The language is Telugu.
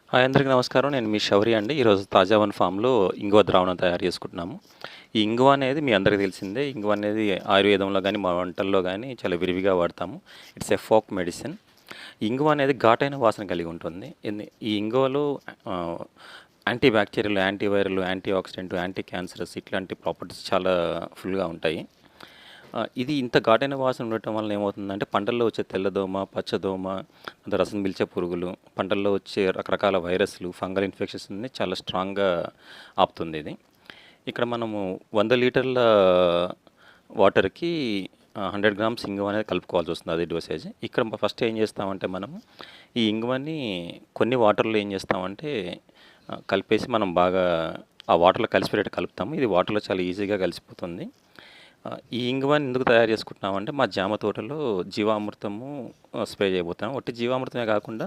హాయ్ అందరికీ నమస్కారం. నేను మీ శౌర్య అండి. ఈరోజు తాజావన్ ఫామ్‌లో ఇంగువ ద్రావణం తయారు చేసుకుంటున్నాము. ఈ ఇంగువ అనేది మీ అందరికీ తెలిసిందే. ఇంగువ అనేది ఆయుర్వేదంలో గానీ, మా వంటల్లో గానీ చాలా విరివిగా వాడతాము. It's a folk medicine. ఇంగువ అనేది ఘాటైన వాసన కలిగి ఉంటుంది. ఈ ఇంగువలో ఆహ్, anti bacterial, anti viral, anti oxidant, anti cancerous ఇట్లాంటి ప్రాపర్టీస్ చాలా ఫుల్‌గా ఉంటాయి. ఇది ఇంత ఘాటైన వాసన ఉండటం వలన ఏమవుతుందంటే పంటల్లో వచ్చే తెల్లదోమ, పచ్చదోమ, రసం పీల్చే పురుగులు, పంటల్లో వచ్చే రకరకాల వైరస్లు, ఫంగల్ ఇన్ఫెక్షన్స్‌ని చాలా స్ట్రాంగ్‌గా ఆపుతుంది ఇది. ఇక్కడ మనము 100 లీటర్ల వాటర్‌కి 100 గ్రామ్స్ ఇంగువ అనేది కలుపుకోవాల్సి వస్తుంది. అది డోసేజ్. ఇక్కడ ఫస్ట్ ఏం చేస్తామంటే మనము ఈ ఇంగువని కొన్ని వాటర్‌లో ఏం చేస్తామంటే కలిపేసి మనం బాగా ఆ వాటర్‌లో కలిసిపోయేటట్టు కలుపుతాము. ఇది వాటర్‌లో చాలా ఈజీగా కలిసిపోతుంది. ఈ ఇంగువని ఎందుకు తయారు చేసుకుంటున్నామంటే మా జామ తోటలో జీవామృతము స్ప్రే చేయబోతున్నాం. ఒట్టి జీవామృతమే కాకుండా